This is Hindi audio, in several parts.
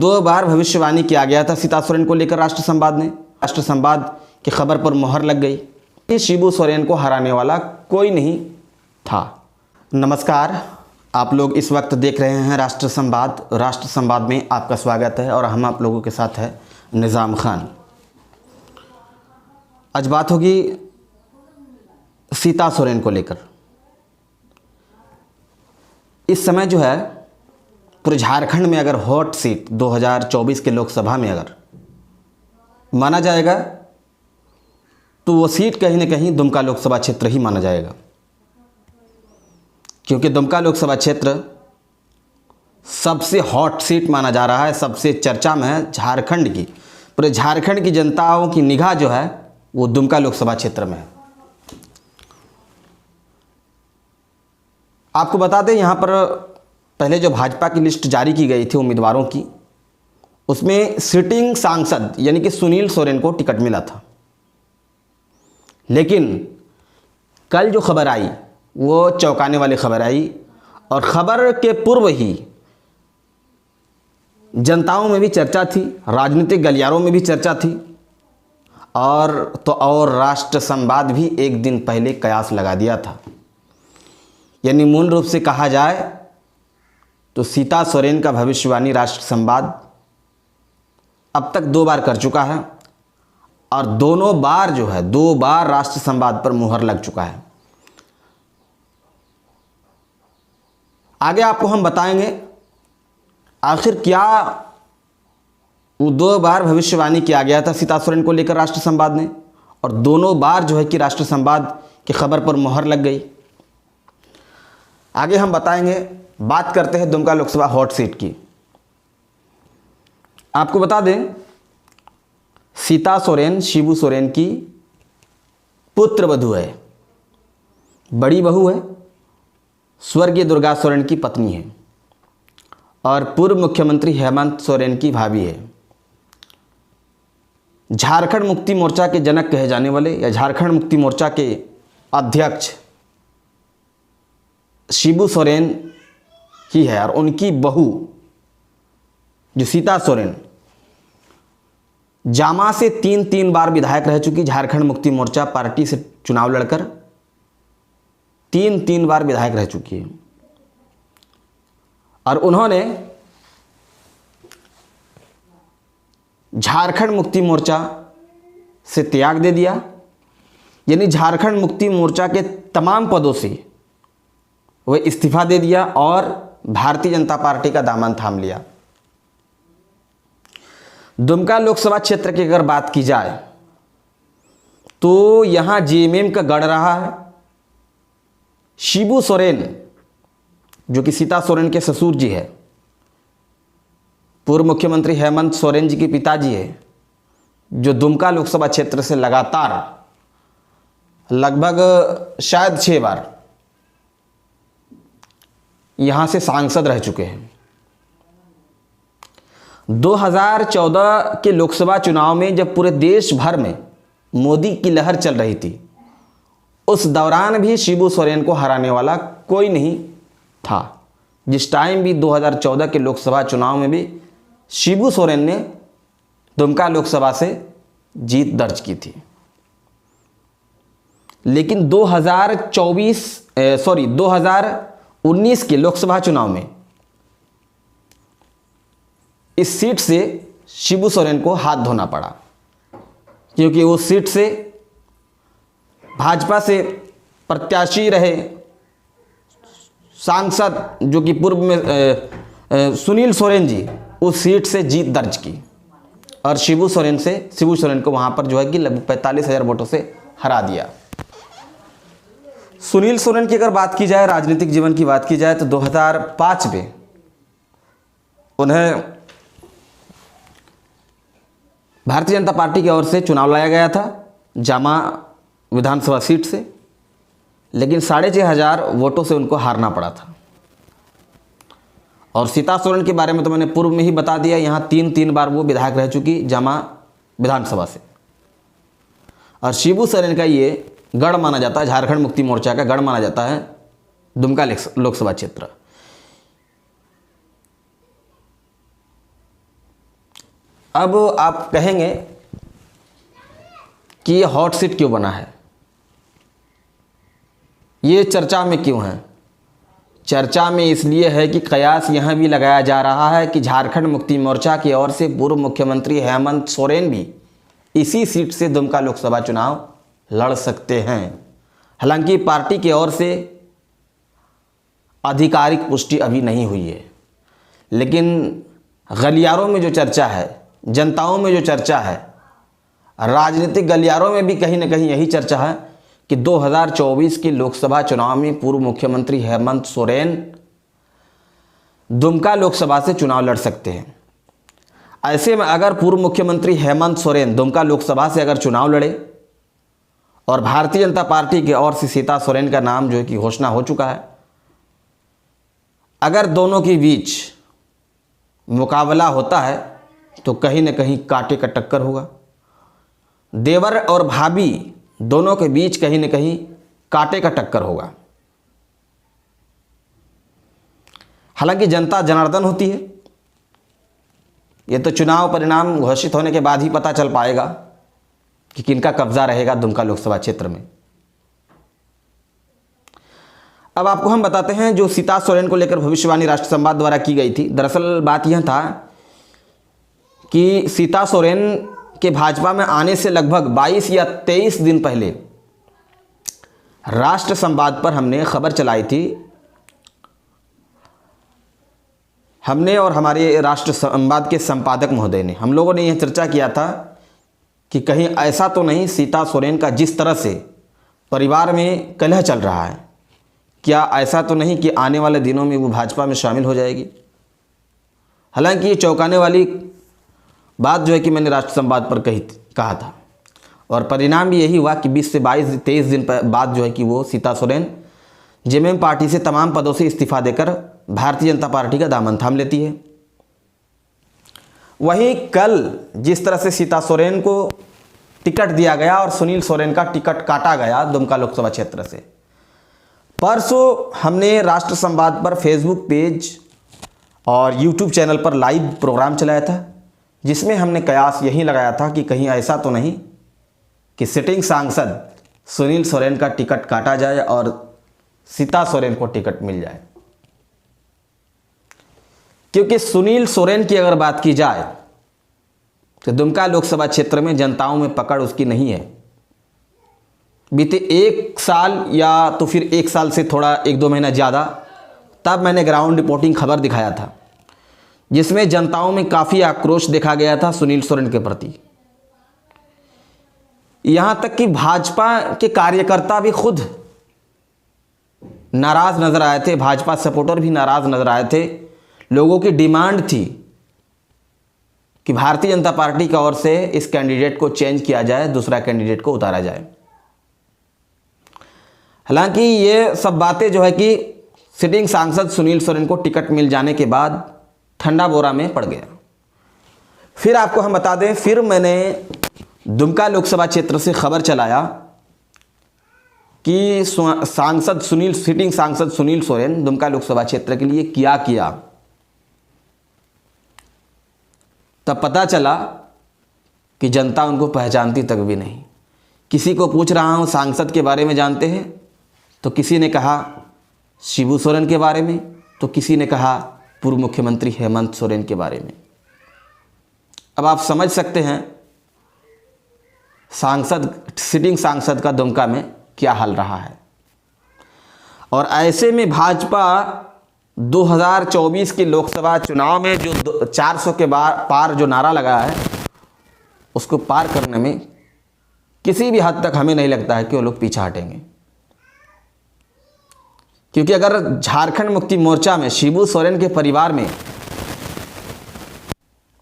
दो बार भविष्यवाणी किया गया था सीता सोरेन को लेकर राष्ट्र संवाद ने। राष्ट्र संवाद की खबर पर मोहर लग गई कि शिबू सोरेन को हराने वाला कोई नहीं था। नमस्कार, आप लोग इस वक्त देख रहे हैं राष्ट्र संवाद। राष्ट्र संवाद में आपका स्वागत है और हम आप लोगों के साथ है निज़ाम खान। आज बात होगी सीता सोरेन को लेकर। इस समय जो है पूरे झारखंड में अगर हॉट सीट 2024 के लोकसभा में अगर माना जाएगा तो वो सीट कहीं ना कहीं दुमका लोकसभा क्षेत्र ही माना जाएगा, क्योंकि दुमका लोकसभा क्षेत्र सबसे हॉट सीट माना जा रहा है, सबसे चर्चा में है। झारखंड की, पूरे झारखंड की जनताओं की निगाह जो है वो दुमका लोकसभा क्षेत्र में है। आपको बता दें, यहाँ पर पहले जो भाजपा की लिस्ट जारी की गई थी उम्मीदवारों की, उसमें सिटिंग सांसद यानी कि सुनील सोरेन को टिकट मिला था। लेकिन कल जो खबर आई वो चौंकाने वाली खबर आई, और खबर के पूर्व ही जनताओं में भी चर्चा थी, राजनीतिक गलियारों में भी चर्चा थी, और राष्ट्र संवाद भी एक दिन पहले कयास लगा दिया था। यानी मूल रूप से कहा जाए तो सीता सोरेन का भविष्यवाणी राष्ट्र संवाद अब तक 2 बार कर चुका है, और दोनों बार जो है 2 बार राष्ट्र संवाद पर मुहर लग चुका है। आगे आपको हम बताएंगे आखिर क्या वो 2 बार भविष्यवाणी किया गया था सीता सोरेन को लेकर राष्ट्र संवाद ने, और दोनों बार जो है कि राष्ट्र संवाद की खबर पर मुहर लग गई। आगे हम बताएंगे। बात करते हैं दुमका लोकसभा हॉट सीट की। आपको बता दें, सीता सोरेन शिबू सोरेन की पुत्र वधू है, बड़ी बहू है, स्वर्गीय दुर्गा सोरेन की पत्नी है, और पूर्व मुख्यमंत्री हेमंत सोरेन की भाभी है। झारखंड मुक्ति मोर्चा के जनक कहे जाने वाले या झारखंड मुक्ति मोर्चा के अध्यक्ष शिबू सोरेन ही है, और उनकी बहू जो सीता सोरेन जामा से 3 बार विधायक रह चुकी। झारखंड मुक्ति मोर्चा पार्टी से चुनाव लड़कर 3 बार विधायक रह चुकी है, और उन्होंने झारखंड मुक्ति मोर्चा से त्याग दे दिया। यानी झारखंड मुक्ति मोर्चा के तमाम पदों से वह इस्तीफा दे दिया और भारतीय जनता पार्टी का दामन थाम लिया। दुमका लोकसभा क्षेत्र की अगर बात की जाए तो यहां जेएमएम का गढ़ रहा है। शिबू सोरेन जो कि सीता सोरेन के ससुर जी है, पूर्व मुख्यमंत्री हेमंत सोरेन जी के पिताजी है, जो दुमका लोकसभा क्षेत्र से लगातार लगभग शायद 6 बार यहां से सांसद रह चुके हैं। 2014 के लोकसभा चुनाव में जब पूरे देश भर में मोदी की लहर चल रही थी, उस दौरान भी शिबू सोरेन को हराने वाला कोई नहीं था। जिस टाइम भी 2014 के लोकसभा चुनाव में भी शिबू सोरेन ने दुमका लोकसभा से जीत दर्ज की थी। लेकिन 2019 के लोकसभा चुनाव में इस सीट से शिबू सोरेन को हाथ धोना पड़ा, क्योंकि उस सीट से भाजपा से प्रत्याशी रहे सांसद जो कि पूर्व में सुनील सोरेन जी उस सीट से जीत दर्ज की, और शिबू सोरेन को वहां पर जो है कि लगभग 45,000 वोटों से हरा दिया। सुनील सोरेन की अगर बात की जाए, राजनीतिक जीवन की बात की जाए, तो 2005 में उन्हें भारतीय जनता पार्टी की ओर से चुनाव लाया गया था जामा विधानसभा सीट से, लेकिन 6,500 वोटों से उनको हारना पड़ा था। और सीता सोरेन के बारे में तो मैंने पूर्व में ही बता दिया, यहाँ 3 बार वो विधायक रह चुकी जामा विधानसभा से। और शिबू सोरेन का ये गढ़ माना जाता है, झारखंड मुक्ति मोर्चा का गढ़ माना जाता है दुमका लोकसभा क्षेत्र। अब आप कहेंगे कि ये हॉट सीट क्यों बना है, ये चर्चा में क्यों है। चर्चा में इसलिए है कि कयास यह भी लगाया जा रहा है कि झारखंड मुक्ति मोर्चा की ओर से पूर्व मुख्यमंत्री हेमंत सोरेन भी इसी सीट से दुमका लोकसभा चुनाव लड़ सकते हैं। हालांकि पार्टी की ओर से आधिकारिक पुष्टि अभी नहीं हुई है, लेकिन गलियारों में जो चर्चा है, जनताओं में जो चर्चा है, राजनीतिक गलियारों में भी कहीं ना कहीं यही चर्चा है कि 2024 के लोकसभा चुनाव में पूर्व मुख्यमंत्री हेमंत सोरेन दुमका लोकसभा से चुनाव लड़ सकते हैं। ऐसे में अगर पूर्व मुख्यमंत्री हेमंत सोरेन दुमका लोकसभा से अगर चुनाव लड़े और भारतीय जनता पार्टी की ओर से सीता सोरेन का नाम जो है कि घोषणा हो चुका है, अगर दोनों के बीच मुकाबला होता है तो कहीं न कहीं कांटे का टक्कर होगा। देवर और भाभी दोनों के बीच कहीं न कहीं कांटे का टक्कर होगा। हालांकि जनता जनार्दन होती है, ये तो चुनाव परिणाम घोषित होने के बाद ही पता चल पाएगा कि किनका कब्जा रहेगा दुमका लोकसभा क्षेत्र में। अब आपको हम बताते हैं जो सीता सोरेन को लेकर भविष्यवाणी राष्ट्र संवाद द्वारा की गई थी। दरअसल बात यह था कि सीता सोरेन के भाजपा में आने से लगभग 22 या 23 दिन पहले राष्ट्र संवाद पर हमने खबर चलाई थी। हमने और हमारे राष्ट्र संवाद के संपादक महोदय ने, हम लोगों ने यह चर्चा किया था कि कहीं ऐसा तो नहीं सीता सोरेन का जिस तरह से परिवार में कलह चल रहा है, क्या ऐसा तो नहीं कि आने वाले दिनों में वो भाजपा में शामिल हो जाएगी। हालांकि ये चौंकाने वाली बात जो है कि मैंने राष्ट्र संवाद पर कहा था और परिणाम भी यही हुआ कि 20 से 22-23 दिन बाद जो है कि वो सीता सोरेन जेएमएम पार्टी से तमाम पदों से इस्तीफा देकर भारतीय जनता पार्टी का दामन थाम लेती है। वहीं कल जिस तरह से सीता सोरेन को टिकट दिया गया और सुनील सोरेन का टिकट काटा गया दुमका लोकसभा क्षेत्र से, परसों हमने राष्ट्र संवाद पर फेसबुक पेज और यूट्यूब चैनल पर लाइव प्रोग्राम चलाया था, जिसमें हमने कयास यही लगाया था कि कहीं ऐसा तो नहीं कि सिटिंग सांसद सुनील सोरेन का टिकट काटा जाए और सीता सोरेन को टिकट मिल जाए। क्योंकि सुनील सोरेन की अगर बात की जाए तो दुमका लोकसभा क्षेत्र में जनताओं में पकड़ उसकी नहीं है। बीते 1 साल या तो फिर 1 साल से थोड़ा 1-2 महीना ज़्यादा तब मैंने ग्राउंड रिपोर्टिंग खबर दिखाया था, जिसमें जनताओं में काफ़ी आक्रोश देखा गया था सुनील सोरेन के प्रति। यहाँ तक कि भाजपा के कार्यकर्ता भी खुद नाराज़ नज़र आए थे, भाजपा सपोर्टर भी नाराज़ नज़र आए थे। लोगों की डिमांड थी कि भारतीय जनता पार्टी की ओर से इस कैंडिडेट को चेंज किया जाए, दूसरा कैंडिडेट को उतारा जाए। हालांकि ये सब बातें जो है कि सिटिंग सांसद सुनील सोरेन को टिकट मिल जाने के बाद ठंडा बोरा में पड़ गया। फिर आपको हम बता दें, फिर मैंने दुमका लोकसभा क्षेत्र से खबर चलाया कि सिटिंग सांसद सुनील सोरेन दुमका लोकसभा क्षेत्र के लिए क्या किया। तब पता चला कि जनता उनको पहचानती तक भी नहीं। किसी को पूछ रहा हूँ सांसद के बारे में जानते हैं, तो किसी ने कहा शिबू सोरेन के बारे में, तो किसी ने कहा पूर्व मुख्यमंत्री हेमंत सोरेन के बारे में। अब आप समझ सकते हैं सिटिंग सांसद का दुमका में क्या हाल रहा है। और ऐसे में भाजपा 2024 के लोकसभा चुनाव में जो 400 के पार जो नारा लगाया है, उसको पार करने में किसी भी हद तक हमें नहीं लगता है कि वो लोग पीछे हटेंगे। क्योंकि अगर झारखंड मुक्ति मोर्चा में शिबू सोरेन के परिवार में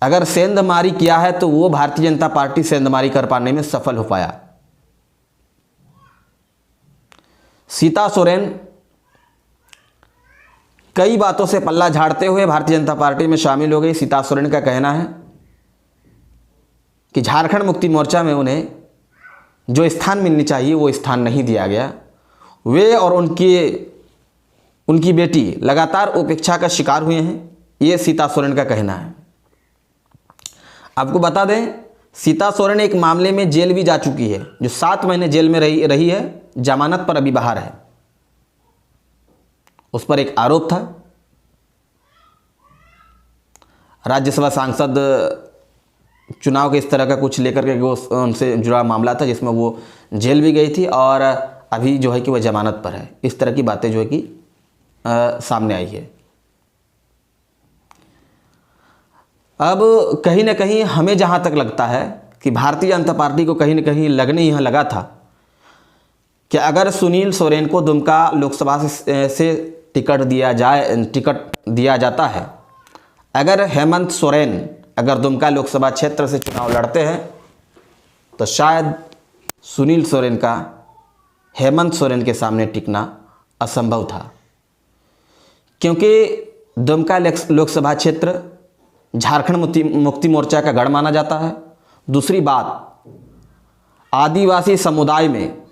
अगर सेंधमारी किया है, तो वो भारतीय जनता पार्टी सेंधमारी कर पाने में सफल हो पाया। सीता सोरेन कई बातों से पल्ला झाड़ते हुए भारतीय जनता पार्टी में शामिल हो गई। सीता सोरेन का कहना है कि झारखंड मुक्ति मोर्चा में उन्हें जो स्थान मिलनी चाहिए वो स्थान नहीं दिया गया। वे और उनकी बेटी लगातार उपेक्षा का शिकार हुए हैं, ये सीता सोरेन का कहना है। आपको बता दें, सीता सोरेन एक मामले में जेल भी जा चुकी है, जो 7 महीने जेल में रही है, जमानत पर अभी बाहर है। उस पर एक आरोप था, राज्यसभा सांसद चुनाव के इस तरह का कुछ लेकर के वो उनसे जुड़ा मामला था, जिसमें वो जेल भी गई थी और अभी जो है कि वह जमानत पर है। इस तरह की बातें जो है कि सामने आई है। अब कहीं ना कहीं हमें जहाँ तक लगता है कि भारतीय जनता पार्टी को कहीं ना कहीं लगने यहाँ लगा था कि अगर सुनील सोरेन को दुमका लोकसभा से टिकट दिया जाता है, अगर हेमंत सोरेन अगर दुमका लोकसभा क्षेत्र से चुनाव लड़ते हैं, तो शायद सुनील सोरेन का हेमंत सोरेन के सामने टिकना असंभव था, क्योंकि दुमका लोकसभा क्षेत्र झारखंड मुक्ति मोर्चा का गढ़ माना जाता है। दूसरी बात, आदिवासी समुदाय में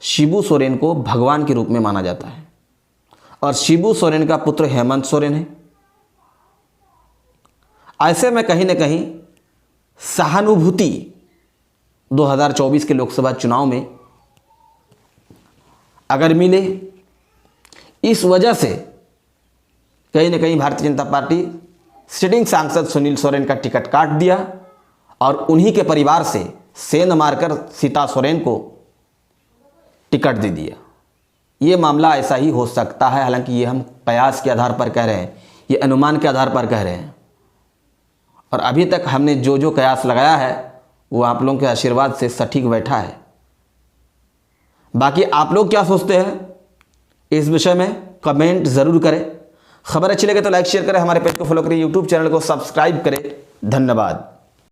शिबू सोरेन को भगवान के रूप में माना जाता है और शिबू सोरेन का पुत्र हेमंत सोरेन है। ऐसे में कहीं ना कहीं सहानुभूति 2024 के लोकसभा चुनाव में अगर मिले, इस वजह से कहीं ना कहीं भारतीय जनता पार्टी सिटिंग सांसद सुनील सोरेन का टिकट काट दिया और उन्हीं के परिवार से सेंध मारकर सीता सोरेन को टिकट दे दिया। ये मामला ऐसा ही हो सकता है, हालांकि ये हम कयास के आधार पर कह रहे हैं, ये अनुमान के आधार पर कह रहे हैं, और अभी तक हमने जो जो कयास लगाया है वो आप लोगों के आशीर्वाद से सटीक बैठा है। बाकी आप लोग क्या सोचते हैं इस विषय में, कमेंट ज़रूर करें। खबर अच्छी लगे तो लाइक शेयर करें, हमारे पेज को फॉलो करें, यूट्यूब चैनल को सब्सक्राइब करें। धन्यवाद।